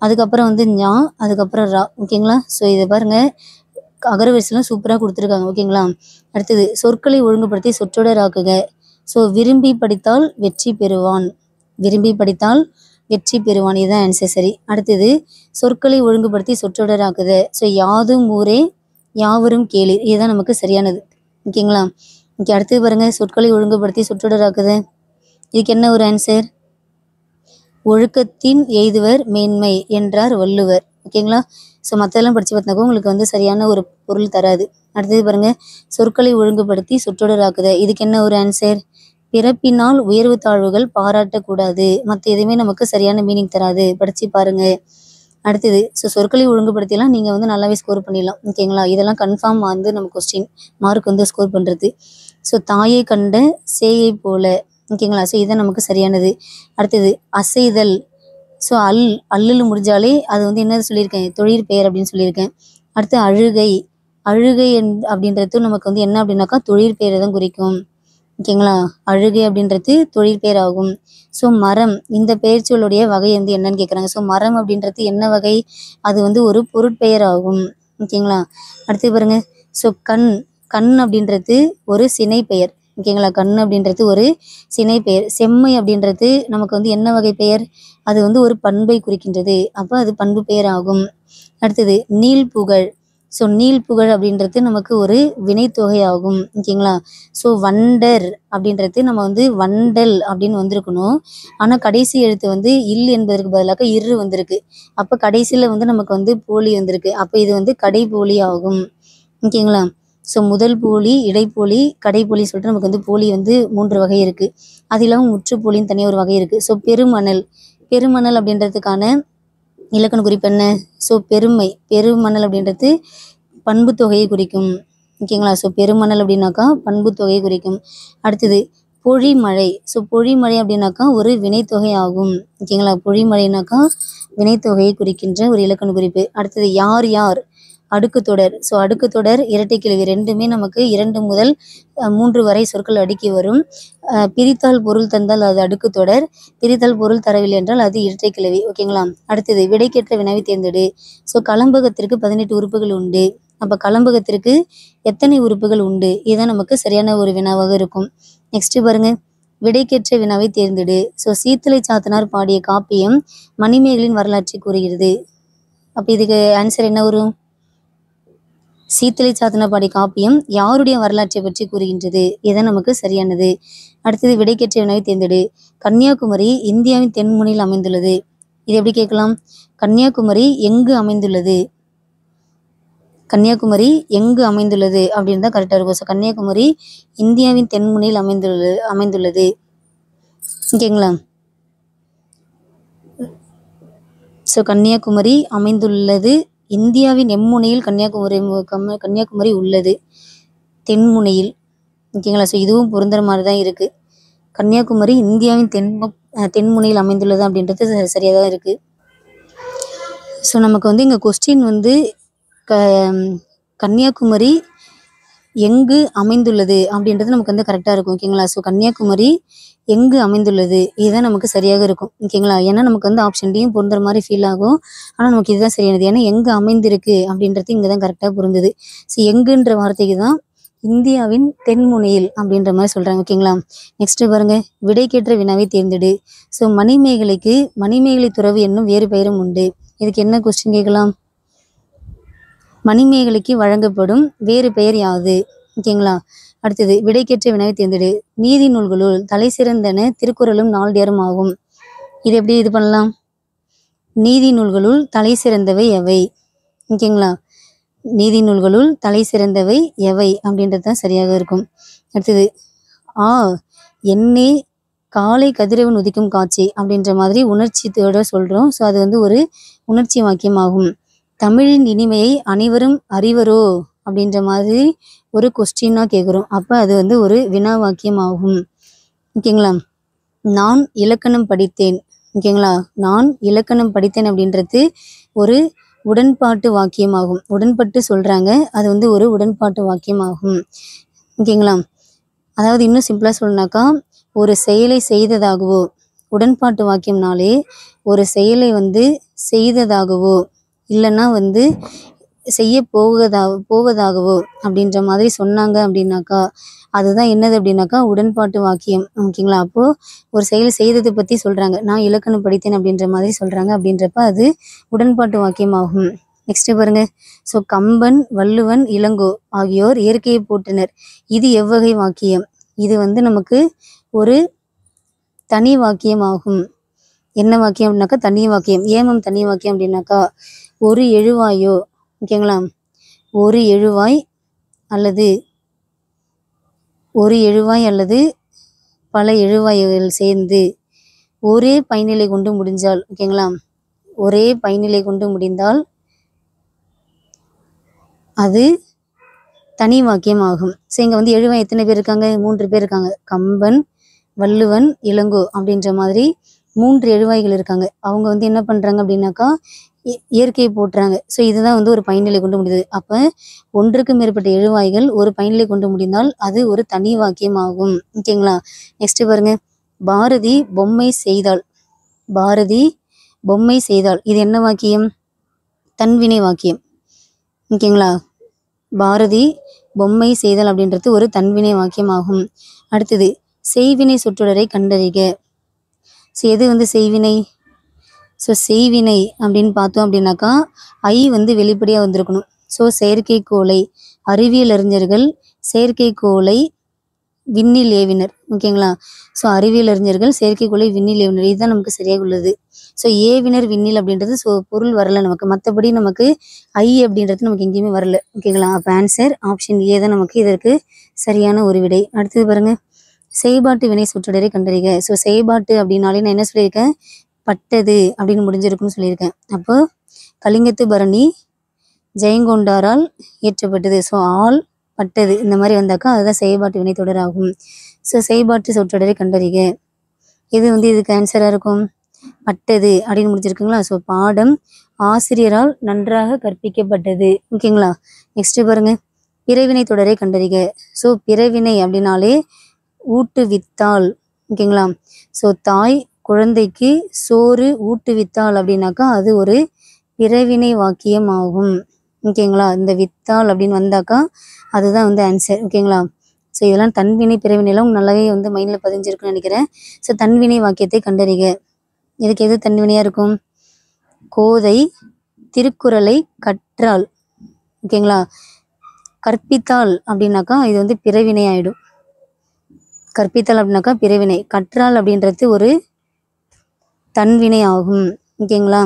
அதுக்கப்புறம் வந்து ஞா, அதுக்கப்புறம் ரா. ஓகேங்களா, ஸோ இதை பாருங்கள், அகர வரிசைலாம் சூப்பராக கொடுத்துருக்காங்க. ஓகேங்களா, அடுத்தது சொற்களை ஒழுங்குபடுத்தி சொற்றொடராக்குக. ஸோ விரும்பி படித்தால் வெற்றி பெறுவான், விரும்பி படித்தால் வெற்றி பெறுவான், இதுதான் ஆன்சர் சரி. அடுத்தது சொற்களை ஒழுங்குபடுத்தி சொற்றொடராக்குத. ஸோ யாதும் ஊரே யாவரும் கேளீர், இதுதான் நமக்கு சரியானது. ஓகேங்களா, ஓகே. அடுத்தது பாருங்கள், சொற்களை ஒழுங்குபடுத்தி சொற்றொடராக்குத. இதுக்கு என்ன ஒரு ஆன்சர், ஒழுக்கத்தின் எய்துவர் மேன்மை என்றார் வள்ளுவர். ஓகேங்களா, ஸோ மற்றெல்லாம் படித்து பார்த்தாக்கா உங்களுக்கு வந்து சரியான ஒரு பொருள் தராது. அடுத்தது பாருங்கள், சொற்களை ஒழுங்குபடுத்தி சொற்றொடராக்குத. இதுக்கு என்ன ஒரு ஆன்சர், பிறப்பினால் உயர்வு தாழ்வுகள் பாராட்டக்கூடாது. மற்ற எதுவுமே நமக்கு சரியான மீனிங் தராது, படித்து பாருங்கள். அடுத்தது ஸோ சொற்களை ஒழுங்குபடுத்திலாம் நீங்கள் வந்து நல்லாவே ஸ்கோர் பண்ணிடலாம். ஓகேங்களா, இதெல்லாம் கன்ஃபார்ம் வந்து நம்ம கொஸ்டின் மார்க் வந்து ஸ்கோர் பண்ணுறது. ஸோ தாயை கண்ட சேயை போல. ஓகேங்களா, ஸோ இதுதான் நமக்கு சரியானது. அடுத்தது அசைதல். ஸோ அல்லுன்னு முடிஞ்சாலே அது வந்து என்ன சொல்லியிருக்கேன், தொழிற்பெயர் அப்படின்னு சொல்லியிருக்கேன். அடுத்து அழுகை. அழுகை அப்படின்றது நமக்கு வந்து என்ன அப்படின்னாக்கா தொழிற்பெயரை தான் குறிக்கும். ஓகேங்களா, அழுகை அப்படின்றது தொழிற்பெயர் ஆகும். ஸோ மரம், இந்த பெயர்ச்சொல்லுடைய வகை வந்து என்னன்னு கேட்குறாங்க. ஸோ மரம் அப்படின்றது என்ன வகை, அது வந்து ஒரு பொருட்பெயர் ஆகும். ஓகேங்களா, அடுத்து பாருங்க, ஸோ கண், கண் அப்படின்றது ஒரு சினை பெயர். ஓகேங்களா, கண் அப்படின்றது ஒரு சினை பெயர். செம்மை அப்படின்றது நமக்கு வந்து என்ன வகை பெயர், அது வந்து ஒரு பண்பை குறிக்கின்றது. அப்போ அது பண்பு பெயர் ஆகும். அடுத்தது நீள்புகழ். ஸோ நீள்புகழ் அப்படின்றது நமக்கு ஒரு வினைத்தொகை ஆகும். ஓகேங்களா, ஸோ வண்டர் அப்படின்றது நம்ம வந்து வண்டல் அப்படின்னு வந்திருக்கணும். ஆனால் கடைசி எழுத்து வந்து இல் என்பதற்கு பதிலாக இரு வந்திருக்கு. அப்போ கடைசியில் வந்து நமக்கு வந்து போலி வந்திருக்கு. அப்போ இது வந்து கடை போலி ஆகும். ஓகேங்களா, ஸோ முதல் போலி, இடைப்போலி, கடைப்போலி சொல்லிட்டு நமக்கு வந்து போலி வந்து 3 வகை இருக்குது. அது இல்லாமல் முற்றுப்போலின்னு தனியாக ஒரு வகை இருக்குது. ஸோ பெருமணல், பெருமணல் அப்படின்றதுக்கான இலக்கண குறிப்பு என்ன? ஸோ பெருமை, பெருமணல் அப்படின்றது பண்பு தொகையை குறிக்கும். ஓகேங்களா? ஸோ பெருமணல் அப்படின்னாக்கா பண்பு தொகையை குறிக்கும். அடுத்தது பொழிமழை. ஸோ பொழிமழை அப்படின்னாக்கா ஒரு வினைத்தொகை ஆகும். ஓகேங்களா? பொழிமழைனாக்கா வினைத்தொகையை குறிக்கின்ற ஒரு இலக்கண குறிப்பு. அடுத்தது யார் யார், அடுக்கு தொடர். ஸோ அடுக்கு தொடர், இரட்டை கிளவி ரெண்டுமே நமக்கு 2 முதல் 3 வரை சொற்கள் அடுக்கி வரும். பிரித்தால் பொருள் தந்தால் அது அடுக்கு தொடர், பிரித்தால் பொருள் தரவில்லை என்றால் அது இரட்டை கிளவி. ஓகேங்களா? அடுத்தது விடைக்கேற்ற வினாவை தேர்ந்தெடு. ஸோ கலம்பகத்திற்கு 18 உறுப்புகள் உண்டு. அப்போ கலம்பகத்திற்கு எத்தனை உறுப்புகள் உண்டு? இதுதான் நமக்கு சரியான ஒரு வினாவாக இருக்கும். நெக்ஸ்ட் பாருங்க, விடைக்கேற்ற வினாவை தேர்ந்தெடு. ஸோ சீத்தலை சாத்தனார் பாடிய காப்பியம் மணிமேகலின் வரலாற்றை கூறுகிறது. அப்போ இதுக்கு ஆன்சர் என்ன வரும்? சீத்தலை சாத்தனார் பாடிய காப்பியம் யாருடைய வரலாற்றை பற்றி கூறுகின்றது? இதுதான் நமக்கு சரியானது. அடுத்தது விடைக்கேற்ற வினாவை தேர்ந்தெடு. கன்னியாகுமரி இந்தியாவின் தென்முனையில் அமைந்துள்ளது. இது எப்படி கேட்கலாம்? கன்னியாகுமரி எங்கு அமைந்துள்ளது? கன்னியாகுமரி எங்கு அமைந்துள்ளது அப்படின்னு தான் கரெக்டாக இருக்கும். ஸோ கன்னியாகுமரி இந்தியாவின் தென்முனையில் அமைந்துள்ளது. ஓகேங்களா? ஸோ கன்னியாகுமரி அமைந்துள்ளது, இந்தியாவின் எம்முனையில் கன்னியாகுமரி உள்ளது, தென்முனையில். ஓகேங்களா? ஸோ இதுவும் பொருந்துற மாதிரி தான் இருக்குது. கன்னியாகுமரி இந்தியாவின் தென்முனையில் அமைந்துள்ளது அப்படின்றது சரியாக தான் இருக்குது. ஸோ நமக்கு வந்து இங்கே கொஸ்டின் வந்து கன்னியாகுமரி எங்கு அமைந்துள்ளது அப்படின்றது நமக்கு வந்து கரெக்டாக இருக்கும். ஓகேங்களா? ஸோ கன்னியாகுமரி எங்கு அமைந்துள்ளது இதுதான் நமக்கு சரியாக இருக்கும். ஓகேங்களா? ஏன்னா நமக்கு வந்து ஆப்ஷன் டியும் பொருந்துற மாதிரி ஃபீல் ஆகும். ஆனால் நமக்கு இதுதான் சரியானது. ஏன்னா எங்கே அமைந்திருக்கு அப்படின்றது இங்கே தான் கரெக்டாக பொருந்தது. ஸோ எங்குன்ற வார்த்தைக்கு தான் இந்தியாவின் தென்முனையில் அப்படின்ற மாதிரி சொல்கிறாங்க. ஓகேங்களா? நெக்ஸ்ட்டு பாருங்கள், விடைக்கேற்ற வினாவை தேர்ந்தெடு. ஸோ மணிமேகலை துறவு என்னும் வேறு பெயரும் உண்டு. இதுக்கு என்ன கொஸ்டின் கேட்கலாம்? மணிமேகலைக்கு வழங்கப்படும் வேறு பெயர் யாது? ஓகேங்களா? அடுத்தது விடைக்கேற்ற வினாவை தேர்ந்தெடு. நீதி நூல்களுள் தலை சிறந்தன திருக்குறளும் நாலடியாரும் ஆகும். இது எப்படி இது பண்ணலாம்? நீதி நூல்களுள் தலை சிறந்தவை எவை? ஓகேங்களா? நீதி நூல்களுள் தலை சிறந்தவை எவை அப்படின்றது தான் சரியாக இருக்கும். அடுத்தது என்னே காலை கதிரவன் உதிக்கும் காட்சி அப்படின்ற மாதிரி உணர்ச்சியோட சொல்கிறோம். ஸோ அது வந்து ஒரு உணர்ச்சி வாக்கியமாகும். தமிழின் இனிமையை அனைவரும் அறிவரோ அப்படின்ற மாதிரி ஒரு கொஸ்டினாக கேட்குறோம். அப்போ அது வந்து ஒரு வினா வாக்கியம் ஆகும். ஓகேங்களா? நான் இலக்கணம் படித்தேன். ஓகேங்களா? நான் இலக்கணம் படித்தேன் அப்படின்றது ஒரு உடன்பாட்டு வாக்கியமாகும். உடன்பட்டு சொல்கிறாங்க, அது வந்து ஒரு உடன்பாட்டு வாக்கியமாகும். ஓகேங்களா? அதாவது இன்னும் சிம்பிளாக சொல்லணுனாக்கா, ஒரு செயலை செய்ததாகவோ, உடன்பாட்டு வாக்கியம்னாலே ஒரு செயலை வந்து செய்ததாகவோ இல்லைன்னா வந்து செய்ய போவதாகவோ அப்படின்ற மாதிரி சொன்னாங்க அப்படின்னாக்கா அதுதான் என்னது அப்படின்னாக்கா உடன்பாட்டு வாக்கியம். ஓகேங்களா? அப்போது ஒரு செயல் செய்ததை பற்றி சொல்கிறாங்க, நான் இலக்கணம் படித்தேன் அப்படின்ற மாதிரி சொல்கிறாங்க. அப்படின்றப்ப அது உடன்பாட்டு வாக்கியமாகும். நெக்ஸ்ட் பாருங்க, ஸோ கம்பன், வள்ளுவன், இளங்கோ ஆகியோர் இயற்கையை போற்றினர். இது எவ்வகை வாக்கியம்? இது வந்து நமக்கு ஒரு தனி வாக்கியம் ஆகும். என்ன வாக்கியம் அப்படின்னாக்கா தனி வாக்கியம். ஏமம் தனி வாக்கியம் அப்படின்னாக்கா ஒரு எழுவாயோ, ஓகேங்களா, ஒரு எழுவாய் அல்லது பல எழுவாய்கள் சேர்ந்து ஒரே பயனிலை கொண்டு முடிஞ்சால், ஓகேங்களா, ஒரே பயனிலை கொண்டு முடிந்தால் அது தனி வாக்கியம் ஆகும். ஸோ இங்கே வந்து எழுவாய் எத்தனை பேர் இருக்காங்க? 3 பேர் இருக்காங்க. கம்பன், வள்ளுவன், இளங்கோ அப்படின்ற மாதிரி 3 எழுவாய்கள் இருக்காங்க. அவங்க வந்து என்ன பண்ணுறாங்க அப்படின்னாக்கா இயற்கையை போட்டுறாங்க. ஸோ இதுதான் வந்து ஒரு பயனிலை கொண்டு முடியுது. அப்போ ஒன்றுக்கு மேற்பட்ட எழுவாய்கள் ஒரு பயனிலை கொண்டு முடிந்தால் அது ஒரு தனி வாக்கியம் ஆகும். ஓகேங்களா? நெக்ஸ்ட் பாருங்க, பாரதி பொம்மை செய்தாள். இது என்ன வாக்கியம்? தன்வினை வாக்கியம். ஓகேங்களா? பாரதி பொம்மை செய்தாள் அப்படின்றது ஒரு தன்வினை வாக்கியம் ஆகும். அடுத்தது செய்வினை சொற்றொடரை கண்டறிக. ஸோ எது வந்து செய்வினை? ஸோ செய்வினை அப்படின்னு பார்த்தோம் அப்படின்னாக்கா ஐ வந்து வெளிப்படையாக வந்திருக்கணும். ஸோ செயற்கைக்கோளை, அறிவியல் அறிஞர்கள் செயற்கைக்கோளை விண்ணில் ஏவினர். ஓகேங்களா? ஸோ அறிவியல் அறிஞர்கள் செயற்கைக்கோளை விண்ணில் ஏவினர். இதுதான் நமக்கு சரியாக உள்ளது. ஸோ ஏவினர் விண்ணில் அப்படின்றது ஸோ பொருள் வரல நமக்கு. மற்றபடி நமக்கு அப்படின்றது நமக்கு எங்கேயுமே வரல. ஓகேங்களா? அப்போ ஆன்சர் ஆப்ஷன் ஏ தான் நமக்கு இதற்கு சரியான ஒரு விடை. அடுத்தது பாருங்க, செய்பாட்டு வினை சொற்றொடரை கண்டறிக. ஸோ செய்பாட்டு அப்படின்னாலே நான் என்ன சொல்லியிருக்கேன், பட்டது அப்படின்னு முடிஞ்சிருக்குன்னு சொல்லியிருக்கேன். அப்போ கலிங்கத்து பரணி ஜெயங்கொண்டாரால் இயற்றப்பட்டது. ஸோ ஆல் பட்டது இந்த மாதிரி வந்தாக்கா அதுதான் செயல்பாட்டு வினைத்தொடர் ஆகும். ஸோ செயல்பாட்டு சொற்றொடரை கண்டறிக. இது இதுக்கு ஆன்சராக இருக்கும், பட்டது அப்படின்னு முடிச்சிருக்குங்களா? ஸோ பாடம் ஆசிரியரால் நன்றாக கற்பிக்கப்பட்டது. ஓகேங்களா? நெக்ஸ்ட் பாருங்க, பிறவினை தொடரை கண்டறிக. ஸோ பிறவினை அப்படின்னாலே ஊட்டுவித்தால். ஓகேங்களா? ஸோ தாய் குழந்தைக்கு சோறு ஊட்டுவித்தால் அப்படின்னாக்கா அது ஒரு பிறவினை வாக்கியம் ஆகும். ஓகேங்களா? இந்த வித்தால் அப்படின்னு வந்தாக்கா அதுதான் ஆன்சர். ஓகேங்களா? ஸோ இதெல்லாம் தன்வினை பிறவினைலாம் நல்லாவே மைண்டில் பதிஞ்சிருக்குன்னு நினைக்கிறேன். ஸோ தன்வினை வாக்கியத்தை கண்டறிக. இதுக்கு எது தன்வினையாக இருக்கும்? கோதை திருக்குறளை கற்றால். ஓகேங்களா? கற்பித்தால் அப்படின்னாக்கா இது பிறவினை ஆயிடும். கற்பித்தால் அப்படின்னாக்கா பிறவினை. கற்றால் அப்படின்றது ஒரு தன்வினை ஆகும். ஓகேங்களா?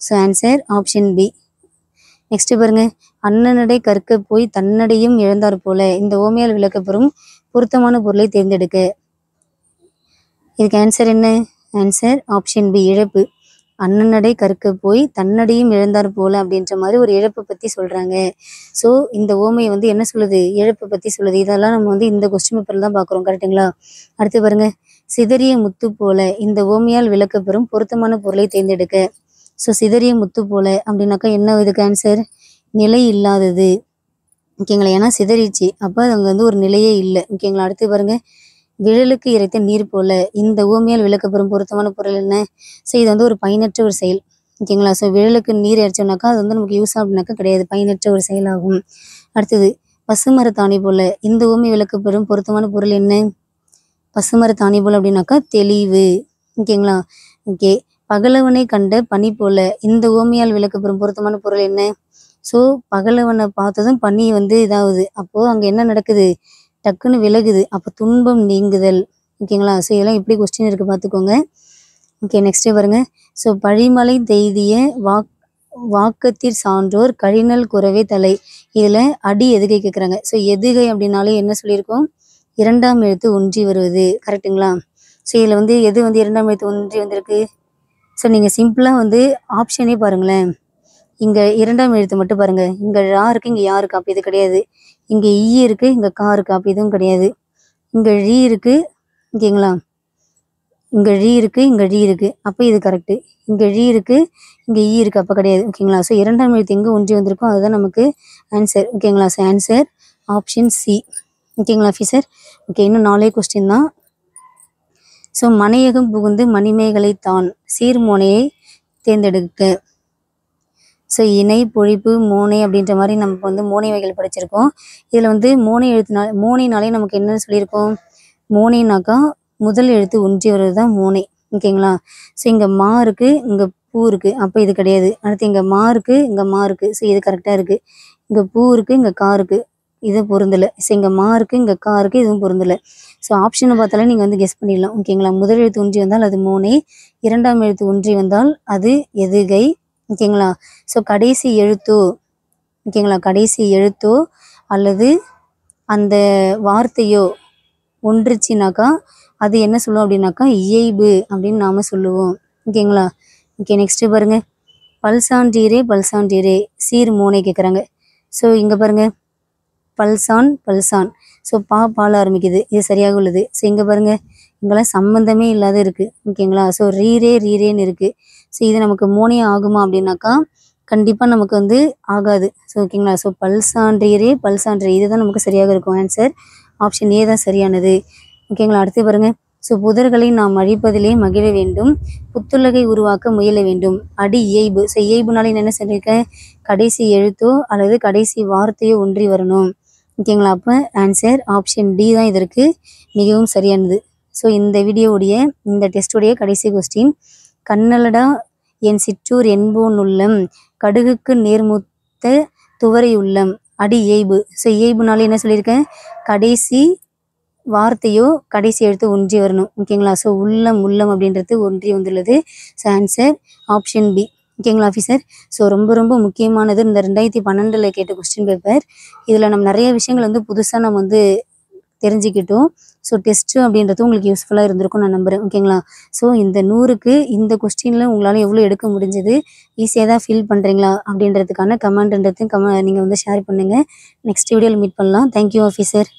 So answer option B. Next பாருங்க, அண்ணனடை கற்க போய் தன்னடையும் இழந்தார் போல. இந்த ஓமையால் விளக்கப்பெறும் பொருத்தமான பொருளை தேர்ந்தெடுக்க. இதுக்கு ஆன்சர் என்ன? ஆன்சர் ஆப்ஷன் பி, இழப்பு. அண்ணனடை கற்க போய் தன்னடையும் இழந்தார் போல அப்படின்ற மாதிரி ஒரு இழப்பை பற்றி சொல்கிறாங்க. ஸோ இந்த ஓமை என்ன சொல்லுது? இழப்பை பற்றி சொல்லுது. இதெல்லாம் நம்ம இந்த கொஸ்டின் பேப்பரில் தான் பார்க்குறோம். கரெக்டுங்களா? அடுத்து பாருங்க, சிதறிய முத்து போல. இந்த ஓமையால் விளக்கப்பெறும் பொருத்தமான பொருளை தேர்ந்தெடுக்க. ஸோ சிதறிய முத்து போல அப்படின்னாக்கா என்ன இதுக்கு ஆன்சர்? நிலை இல்லாதது. ஓகேங்களா? ஏன்னா சிதறிச்சு, அப்போ அங்கே ஒரு நிலையே இல்லை. ஓகேங்களா? அடுத்து பாருங்க, விழலுக்கு இறைத்த நீர் போல. இந்த ஓமையால் விளக்கப்பெறும் பொருத்தமான பொருள் என்ன? ஸோ இது ஒரு பயனற்ற ஒரு செயல். ஓகேங்களா? ஸோ விழலுக்கு நீர் இறைச்சோம்னாக்கா அது நமக்கு யூஸ் அப்படின்னாக்கா கிடையாது, பயனற்ற ஒரு செயலாகும். அடுத்தது, பசுமரத்தாணி போல. இந்த ஓமை விளக்கப்பெறும் பொருத்தமான பொருள் என்ன? பசுமரத்தாணி போல அப்படின்னாக்கா தெளிவு. ஓகேங்களா? ஓகே. பகலவனை கண்ட பனி போல. இந்த ஓமையால் விளக்கப்பெறும் பொருத்தமான பொருள் என்ன? ஸோ பகலவனை பார்த்ததும் பனி இதாகுது, அப்போது அங்கே என்ன நடக்குது? டக்குன்னு விலகுது, அப்போ துன்பம் நீங்குதல். ஓகேங்களா? ஸோ இதெல்லாம் எப்படி கொஸ்டின் இருக்குது பார்த்துக்கோங்க. ஓகே, நெக்ஸ்ட் பாருங்க, ஸோ பழிமலை தெய்திய வாக்கத்திற் சான்றோர் கழிநல் குறவே தலை. இதில் அடி எதுகை கேட்குறாங்க. ஸோ எதுகை அப்படின்னாலே என்ன சொல்லியிருக்கோம்? இரண்டாம் எழுத்து ஒன்றி வருவது. கரெக்டுங்களா? ஸோ இதில் எது இரண்டாம் எழுத்து ஒன்றி வந்திருக்கு? ஸோ நீங்கள் சிம்பிளாக ஆப்ஷனே பாருங்களேன். இங்கே இரண்டாம் எழுத்து மட்டும் பாருங்கள். இங்கே ரா இருக்குது, இங்கே யா இருக்குது, அப்போ இது கிடையாது. இங்கே ஈ இருக்குது, இங்கே கா இருக்குது, அப்போ இதுவும் கிடையாது. இங்கே ழீ இருக்குது. ஓகேங்களா? இங்கே ழீ இருக்குது, இங்கே ழீ இருக்குது, அப்போ இது கரெக்டு. இங்கே ழீ இருக்குது, இங்கே ஈ இருக்குது, அப்போ கிடையாது. ஓகேங்களா? ஸோ இரண்டாம் எழுத்து எங்கே ஒன்றி வந்திருக்கோ அதுதான் நமக்கு ஆன்சர். ஓகேங்களா? So answer option C. ஓகேங்களா ஆஃபீஸர்? ஓகே, இன்னும் 4 கொஸ்டின் தான். ஸோ மனையகம் புகுந்து மணிமேகலை தான் சீர்மோனையை தேர்ந்தெடுக்க. ஸோ இணை பொழிப்பு மோனை அப்படின்ற மாதிரி நம்ம மோனை வகைகள் படிச்சிருக்கோம். இதில் மோனை எழுத்துனால மோனைனாலே நமக்கு என்னன்னு சொல்லியிருக்கோம்? மோனைனாக்கா முதல் எழுத்து ஒன்றி வர்றது தான் மோனை. ஓகேங்களா? ஸோ இங்கே மா இருக்குது, இங்கே பூ இருக்குது, அப்போ இது கிடையாது. அடுத்து இங்கே மா இருக்குது, இங்கே மா இருக்குது, ஸோ இது கரெக்டாக இருக்குது. இங்கே பூ இருக்குது, இங்கே கா இருக்குது, இது பொருந்தலை. ஸோ இங்கே மா இருக்குது, இங்கே கா இருக்குது, இதுவும் பொருந்தலை. ஸோ ஆப்ஷனை பார்த்தாலே நீங்கள் கெஸ் பண்ணிடலாம். ஓகேங்களா? முதல் எழுத்து ஒன்றி வந்தால் அது மோனை, இரண்டாம் எழுத்து ஒன்றி வந்தால் அது எதுகை. ஓகேங்களா? ஸோ கடைசி எழுத்தோ, ஓகேங்களா, கடைசி எழுத்தோ அல்லது அந்த வார்த்தையோ ஒன்றுச்சுனாக்கா அது என்ன சொல்லுவோம் அப்படின்னாக்கா இயைபு அப்படின்னு நாம் சொல்லுவோம். ஓகேங்களா? ஓகே, நெக்ஸ்ட்டு பாருங்கள், பல்சான்றீரே பல்சான்றீரே சீர் மோனை கேட்குறாங்க. ஸோ இங்கே பாருங்கள், பல்சான் பல்சான். ஸோ பால் ஆரம்பிக்குது, இது சரியாக உள்ளது. ஸோ இங்கே பாருங்கள், இங்கெல்லாம் சம்மந்தமே இல்லாத இருக்குது. ஓகேங்களா? ஸோ ரீரே ரீரேன்னு இருக்குது. ஸோ இது நமக்கு மோனே ஆகுமா அப்படின்னாக்கா கண்டிப்பாக நமக்கு ஆகாது. ஸோ ஓகேங்களா? ஸோ பல்சான்றீரே பல்சான்றே இதுதான் நமக்கு சரியாக இருக்கும். ஆன்சர் ஆப்ஷன் ஏ தான் சரியானது. ஓகேங்களா? அடுத்து பாருங்கள், ஸோ புதர்களை நாம் அழிப்பதிலே மகிழ வேண்டும், புத்துலகை உருவாக்க முயல வேண்டும். அடி இயைபு. ஸோ இயைபுனாலே என்ன சொல்லியிருக்கேன்? கடைசி எழுத்தோ அல்லது கடைசி வார்த்தையோ ஒன்றி வரணும். ஓகேங்களா? அப்போ ஆன்சர் ஆப்ஷன் டி தான் இதற்கு மிகவும் சரியானது. ஸோ இந்த வீடியோவுடைய இந்த டெஸ்ட்டுடைய கடைசி கொஸ்டின், கண்ணலடா என் சிற்றூர் என்போன் உள்ளம் கடுகுக்கு நேர்முத்த துவரை உள்ளம் அடி இயைபு. ஸோ இயைபுனாலே என்ன சொல்லியிருக்கேன்? கடைசி வார்த்தையோ கடைசி எழுத்து ஒன்றி வரணும். ஓகேங்களா? ஸோ உள்ளம் உள்ளம் அப்படின்றது ஒன்றி வந்துள்ளது. So answer option B. ஓகேங்களா ஆஃபீஸர்? ஸோ ரொம்ப ரொம்ப முக்கியமானது இந்த 2012 கேட்ட கொஸ்டின் பேப்பர். இதில் நம்ம நிறைய விஷயங்கள் வந்து புதுசாக நம்ம வந்து தெரிஞ்சுக்கிட்டோம். ஸோ டெஸ்ட்டு அப்படின்றது உங்களுக்கு யூஸ்ஃபுல்லாக இருந்திருக்கும் நான் நம்புகிறேன். ஓகேங்களா? ஸோ இந்த 100க்கு இந்த கொஸ்டினில் உங்களால் எவ்வளோ எடுக்க முடிஞ்சது, ஈஸியாக தான் ஃபீல் பண்ணுறீங்களா அப்படின்றதுக்கான கமெண்ட்ன்றதையும் நீங்கள் வந்து ஷேர் பண்ணுங்கள். நெக்ஸ்ட் வீடியோவில் மீட் பண்ணலாம். Thank you officer.